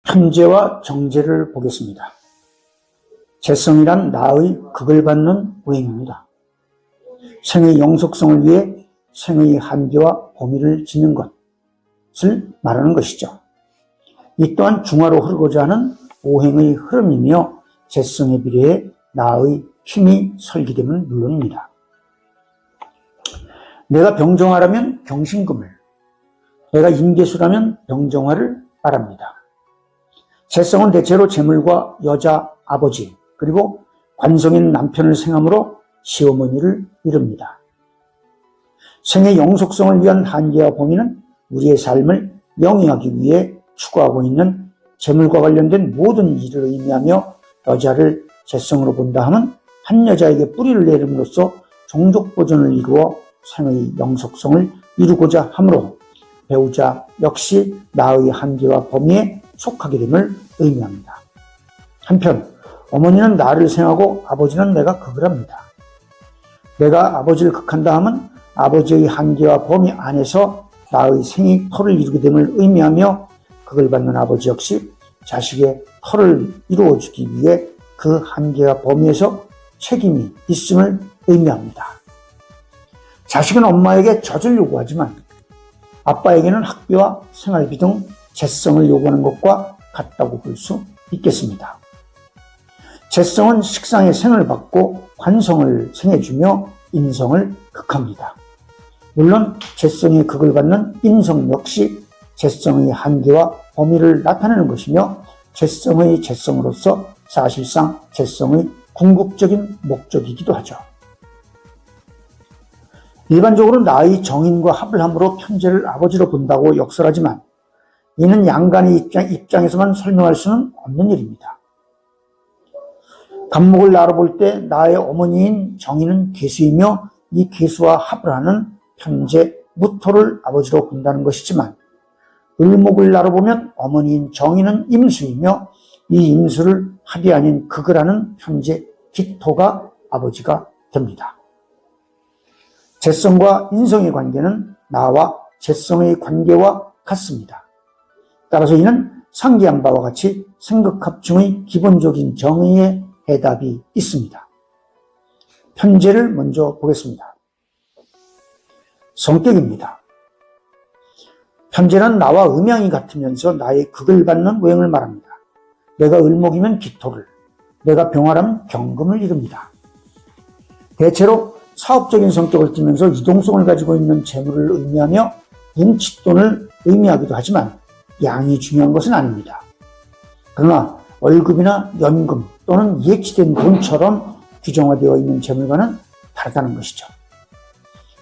편재와 정재를 보겠습니다. 재성이란 나의 극을 받는 오행입니다. 생의 영속성을 위해 생의 한계와 범위를 짓는 것을 말하는 것이죠. 이 또한 중화로 흐르고자 하는 오행의 흐름이며 재성에 비례해 나의 힘이 설기되면 물론입니다. 내가 병정화라면 병신금을, 내가 인계수라면 병정화를 말합니다. 재성은 대체로 재물과 여자, 아버지, 그리고 관성인 남편을 생함으로 시어머니를 이룹니다. 생의 영속성을 위한 한계와 범위는 우리의 삶을 영위하기 위해 추구하고 있는 재물과 관련된 모든 일을 의미하며 여자를 재성으로 본다 하면 한 여자에게 뿌리를 내림으로써 종족 보존을 이루어 생의 영속성을 이루고자 하므로 배우자 역시 나의 한계와 범위에 속하게 됨을 의미합니다. 한편 어머니는 나를 생하고 아버지는 내가 극을 합니다. 내가 아버지를 극한다 하면 아버지의 한계와 범위 안에서 나의 생의 터를 이루게 됨을 의미하며 극을 받는 아버지 역시 자식의 터를 이루어주기 위해 그 한계와 범위에서 책임이 있음을 의미합니다. 자식은 엄마에게 젖을 요구하지만 아빠에게는 학비와 생활비 등 재성을 요구하는 것과 같다고 볼 수 있겠습니다. 재성은 식상의 생을 받고 관성을 생해주며 인성을 극합니다. 물론 재성의 극을 받는 인성 역시 재성의 한계와 범위를 나타내는 것이며 재성의 재성으로서 사실상 재성의 궁극적인 목적이기도 하죠. 일반적으로 나의 정인과 합을 함으로 편재를 아버지로 본다고 역설하지만 이는 양간의 입장에서만 설명할 수는 없는 일입니다. 간목을 나눠볼 때 나의 어머니인 정인은 계수이며 이 계수와 합을 하는 편재, 무토를 아버지로 본다는 것이지만 을목을 나눠보면 어머니인 정인은 임수이며 이 임수를 합이 아닌 극을 하는 편재, 기토가 아버지가 됩니다. 재성과 인성의 관계는 나와 재성의 관계와 같습니다. 따라서 이는 상기한 바와 같이 생극합중의 기본적인 정의에 해답이 있습니다. 편재를 먼저 보겠습니다. 성격입니다. 편재는 나와 음양이 같으면서 나의 극을 받는 오행을 말합니다. 내가 을목이면 기토를, 내가 병화라면 경금을 이룹니다. 대체로 사업적인 성격을 띠면서 유동성을 가지고 있는 재물을 의미하며 운칫돈을 의미하기도 하지만 양이 중요한 것은 아닙니다. 그러나 월급이나 연금 또는 예치된 돈처럼 규정화되어 있는 재물과는 다르다는 것이죠.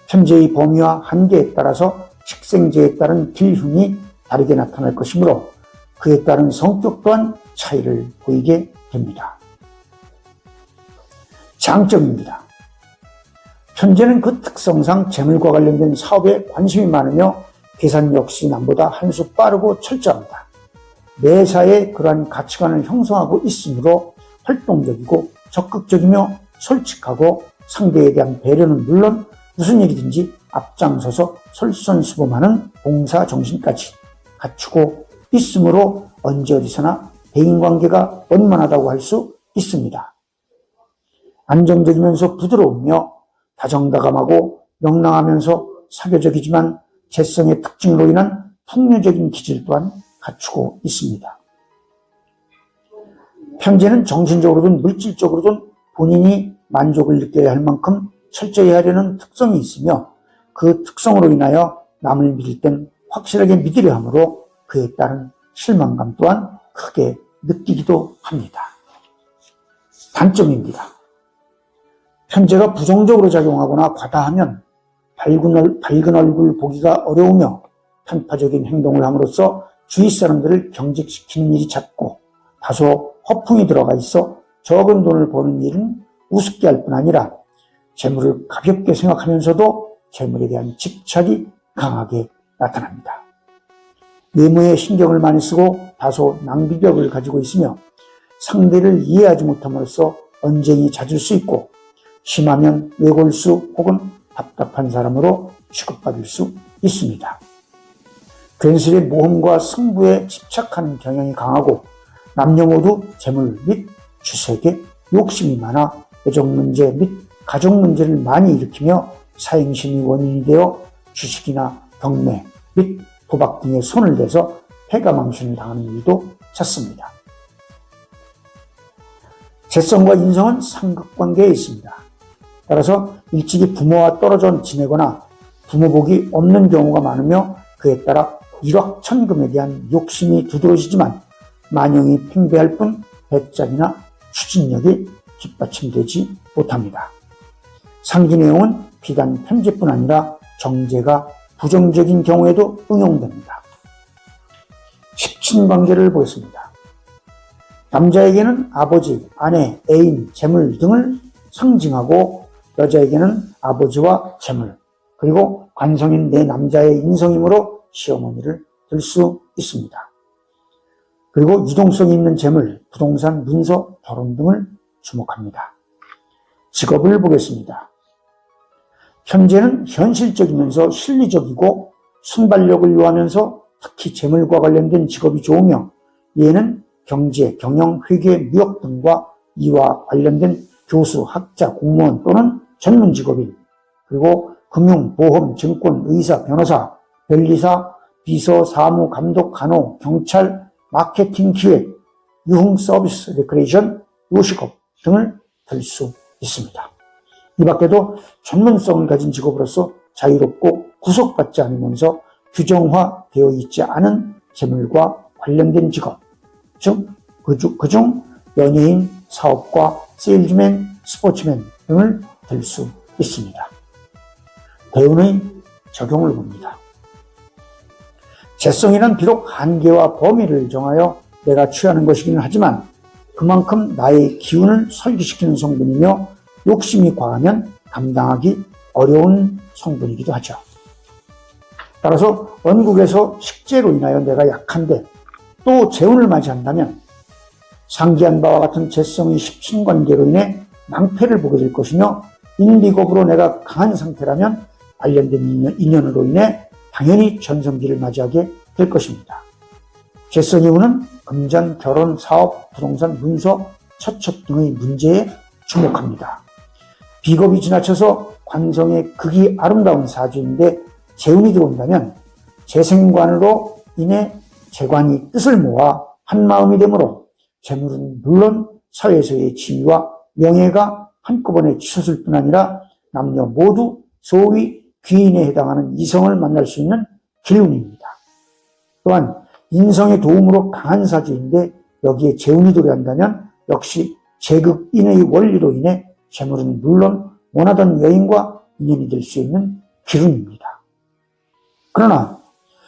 편재의 범위와 한계에 따라서 식생제에 따른 길흉이 다르게 나타날 것이므로 그에 따른 성격 또한 차이를 보이게 됩니다. 장점입니다. 편재는 그 특성상 재물과 관련된 사업에 관심이 많으며 계산 역시 남보다 한 수 빠르고 철저합니다. 매사에 그러한 가치관을 형성하고 있으므로 활동적이고 적극적이며 솔직하고 상대에 대한 배려는 물론 무슨 일이든지 앞장서서 솔선수범하는 봉사정신까지 갖추고 있으므로 언제 어디서나 대인관계가 원만하다고 할 수 있습니다. 안정적이면서 부드러우며 다정다감하고 명랑하면서 사교적이지만 재성의 특징으로 인한 풍류적인 기질 또한 갖추고 있습니다. 편재는 정신적으로든 물질적으로든 본인이 만족을 느껴야 할 만큼 철저히 하려는 특성이 있으며 그 특성으로 인하여 남을 믿을 땐 확실하게 믿으려 하므로 그에 따른 실망감 또한 크게 느끼기도 합니다. 단점입니다. 편재가 부정적으로 작용하거나 과다하면 밝은 얼굴 보기가 어려우며 편파적인 행동을 함으로써 주위 사람들을 경직시키는 일이 잦고 다소 허풍이 들어가 있어 적은 돈을 버는 일은 우습게 할 뿐 아니라 재물을 가볍게 생각하면서도 재물에 대한 집착이 강하게 나타납니다. 외모에 신경을 많이 쓰고 다소 낭비벽을 가지고 있으며 상대를 이해하지 못함으로써 언쟁이 잦을 수 있고 심하면 외골수 혹은 답답한 사람으로 취급받을 수 있습니다. 괜스레 모험과 승부에 집착하는 경향이 강하고 남녀 모두 재물 및 주색에 욕심이 많아 애정 문제 및 가족 문제를 많이 일으키며 사행심이 원인이 되어 주식이나 경매 및 도박 등에 손을 대서 패가망신을 당하는 일도 잦습니다. 재성과 인성은 상극관계에 있습니다. 따라서 일찍이 부모와 떨어져 지내거나 부모복이 없는 경우가 많으며 그에 따라 일확천금에 대한 욕심이 두드러지지만 만영이 팽배할 뿐 배짱이나 추진력이 뒷받침되지 못합니다. 상기 내용은 비단 편제뿐 아니라 정제가 부정적인 경우에도 응용됩니다. 십친관계를 보겠습니다. 남자에게는 아버지, 아내, 애인, 재물 등을 상징하고 여자에게는 아버지와 재물, 그리고 관성인 내 남자의 인성이므로 시어머니를 들 수 있습니다. 그리고 유동성이 있는 재물, 부동산, 문서, 결혼 등을 주목합니다. 직업을 보겠습니다. 현재는 현실적이면서 실리적이고 순발력을 요하면서 특히 재물과 관련된 직업이 좋으며 얘는 경제, 경영, 회계, 무역 등과 이와 관련된 교수, 학자, 공무원 또는 전문 직업인 그리고 금융, 보험, 증권, 의사, 변호사, 변리사, 비서, 사무, 감독, 간호, 경찰, 마케팅, 기획, 유흥, 서비스, 레크레이션, 요식업 등을 들 수 있습니다. 이 밖에도 전문성을 가진 직업으로서 자유롭고 구속받지 않으면서 규정화되어 있지 않은 재물과 관련된 직업, 즉 그중 연예인, 사업가, 세일즈맨, 스포츠맨 등을 들 수 있습니다. 대운의 적용을 봅니다. 재성이란 비록 한계와 범위를 정하여 내가 취하는 것이기는 하지만 그만큼 나의 기운을 설계시키는 성분이며 욕심이 과하면 감당하기 어려운 성분이기도 하죠. 따라서 원국에서 식재로 인하여 내가 약한데 또 재운을 맞이한다면 상기한 바와 같은 재성의 십신관계로 인해 낭패를 보게 될 것이며 인비겁으로 내가 강한 상태라면 관련된 인연으로 인해 당연히 전성기를 맞이하게 될 것입니다. 재성의 운은 금전, 결혼, 사업, 부동산, 문서, 처첩 등의 문제에 주목합니다. 비겁이 지나쳐서 관성의 극이 아름다운 사주인데 재운이 들어온다면 재생관으로 인해 재관이 뜻을 모아 한마음이 되므로 재물은 물론 사회에서의 지위와 명예가 한꺼번에 치솟을 뿐 아니라 남녀 모두 소위 귀인에 해당하는 이성을 만날 수 있는 기운입니다. 또한 인성의 도움으로 강한 사주인데 여기에 재운이 도래한다면 역시 재극인의 원리로 인해 재물은 물론 원하던 여인과 인연이 될 수 있는 기운입니다. 그러나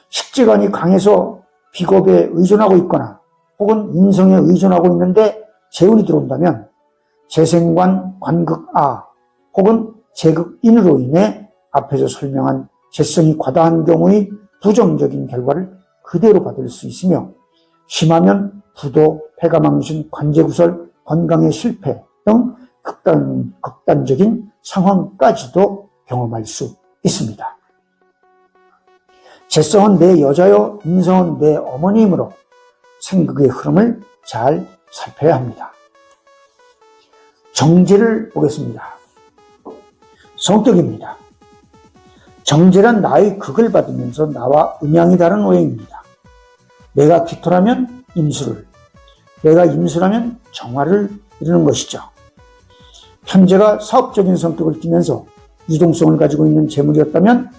식재관이 강해서 비겁에 의존하고 있거나 혹은 인성에 의존하고 있는데 재운이 들어온다면 재생관, 관극아 혹은 재극인으로 인해 앞에서 설명한 재성이 과다한 경우의 부정적인 결과를 그대로 받을 수 있으며 심하면 부도, 폐가망신, 관제구설, 건강의 실패 등 극단적인 상황까지도 경험할 수 있습니다. 재성은 내 여자여 인성은 내 어머니이므로 생극의 흐름을 잘 살펴야 합니다. 정제를 보겠습니다. 성격입니다. 정제란 나의 극을 받으면서 나와 음양이 다른 오행입니다. 내가 기토라면 임수를, 내가 임수라면 정화를 이루는 것이죠. 편제가 사업적인 성격을 띠면서 유동성을 가지고 있는 재물이었다면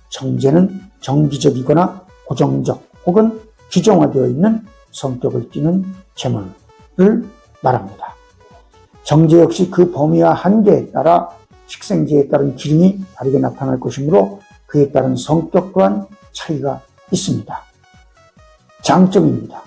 정제는 정기적이거나 고정적 혹은 규정화되어 있는 성격을 띠는 재물을 말합니다. 정제 역시 그 범위와 한계에 따라 식생지에 따른 기운이 다르게 나타날 것이므로 그에 따른 성격 또한 차이가 있습니다. 장점입니다.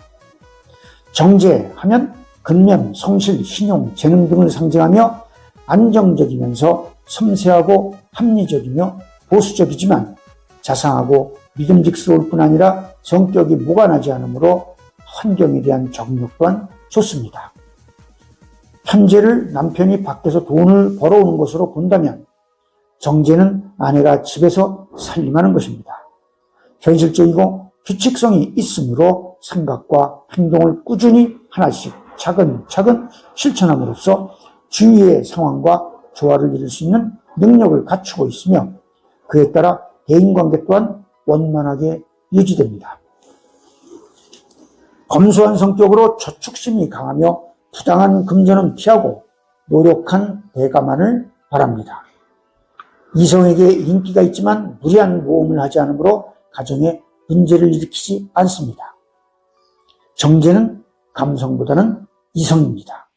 정제하면 근면, 성실, 신용, 재능 등을 상징하며 안정적이면서 섬세하고 합리적이며 보수적이지만 자상하고 믿음직스러울 뿐 아니라 성격이 무관하지 않으므로 환경에 대한 적응력 또한 좋습니다. 편제를 남편이 밖에서 돈을 벌어오는 것으로 본다면 정제는 아내가 집에서 살림하는 것입니다. 현실적이고 규칙성이 있으므로 생각과 행동을 꾸준히 하나씩 차근차근 실천함으로써 주위의 상황과 조화를 이룰 수 있는 능력을 갖추고 있으며 그에 따라 대인관계 또한 원만하게 유지됩니다. 검소한 성격으로 저축심이 강하며 부당한 금전은 피하고 노력한 대가만을 바랍니다. 이성에게 인기가 있지만 무리한 모험을 하지 않으므로 가정에 문제를 일으키지 않습니다. 정제는 감성보다는 이성입니다.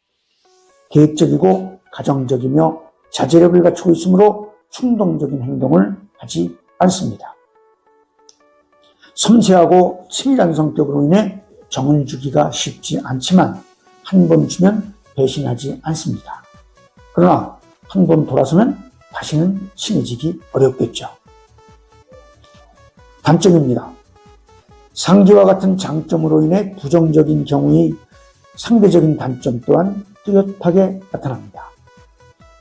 계획적이고 가정적이며 자제력을 갖추고 있으므로 충동적인 행동을 하지 않습니다. 섬세하고 치밀한 성격으로 인해 정을 주기가 쉽지 않지만 한 번 주면 배신하지 않습니다. 그러나 한 번 돌아서면 다시는 친해지기 어렵겠죠. 단점입니다. 상기와 같은 장점으로 인해 부정적인 경우의 상대적인 단점 또한 뚜렷하게 나타납니다.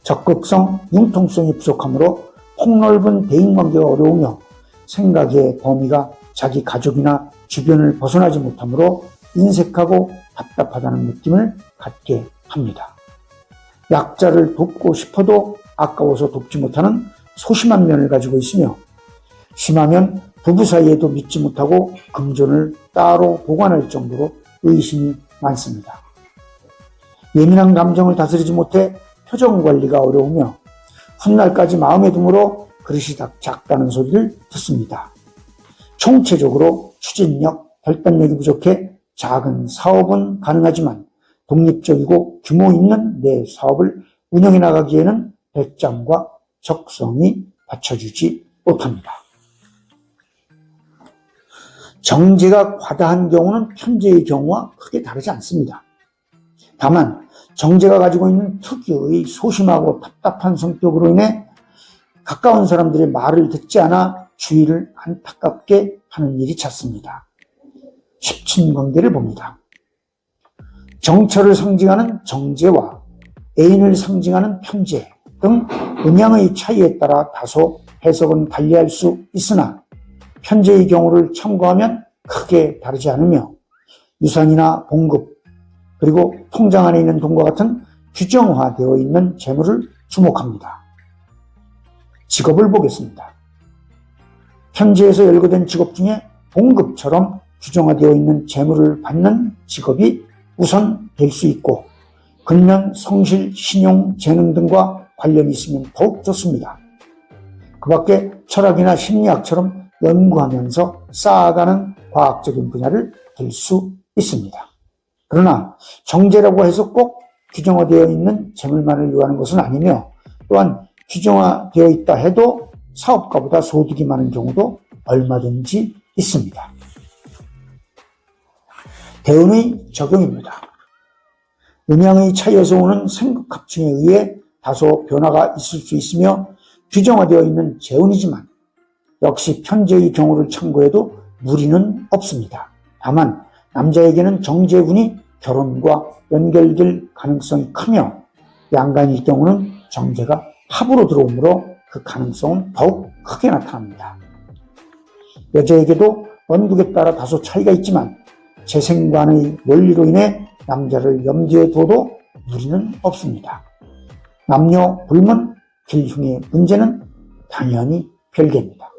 적극성, 융통성이 부족하므로 폭넓은 대인관계가 어려우며 생각의 범위가 자기 가족이나 주변을 벗어나지 못하므로 인색하고 답답하다는 느낌을 갖게 합니다. 약자를 돕고 싶어도 아까워서 돕지 못하는 소심한 면을 가지고 있으며 심하면 부부 사이에도 믿지 못하고 금전을 따로 보관할 정도로 의심이 많습니다. 예민한 감정을 다스리지 못해 표정 관리가 어려우며 훗날까지 마음에 두므로 그릇이 작다는 소리를 듣습니다. 총체적으로 추진력, 결단력이 부족해 작은 사업은 가능하지만 독립적이고 규모 있는 내 사업을 운영해 나가기에는 배짱과 적성이 받쳐주지 못합니다. 정제가 과다한 경우는 편제의 경우와 크게 다르지 않습니다. 다만 정제가 가지고 있는 특유의 소심하고 답답한 성격으로 인해 가까운 사람들의 말을 듣지 않아 주위를 안타깝게 하는 일이 잦습니다. 십친관계를 봅니다. 정처를 상징하는 정제와 애인을 상징하는 편제 등 음양의 차이에 따라 다소 해석은 달리할 수 있으나 편제의 경우를 참고하면 크게 다르지 않으며 유산이나 봉급 그리고 통장 안에 있는 돈과 같은 규정화되어 있는 재물을 주목합니다. 직업을 보겠습니다. 편제에서 열거된 직업 중에 봉급처럼 규정화되어 있는 재물을 받는 직업이 우선 될 수 있고 근면, 성실, 신용, 재능 등과 관련이 있으면 더욱 좋습니다. 그 밖에 철학이나 심리학처럼 연구하면서 쌓아가는 과학적인 분야를 들 수 있습니다. 그러나 정제라고 해서 꼭 규정화되어 있는 재물만을 요하는 것은 아니며 또한 규정화되어 있다 해도 사업가보다 소득이 많은 경우도 얼마든지 있습니다. 대운의 적용입니다. 음양의 차이에서 오는 생극합충에 의해 다소 변화가 있을 수 있으며 규정화되어 있는 재운이지만 역시 편제의 경우를 참고해도 무리는 없습니다. 다만 남자에게는 정제운이 결혼과 연결될 가능성이 크며 양간일 경우는 정제가 합으로 들어오므로 그 가능성은 더욱 크게 나타납니다. 여자에게도 원국에 따라 다소 차이가 있지만 재생관의 원리로 인해 남자를 염두에 둬도 무리는 없습니다. 남녀 불문, 길흉의 문제는 당연히 별개입니다.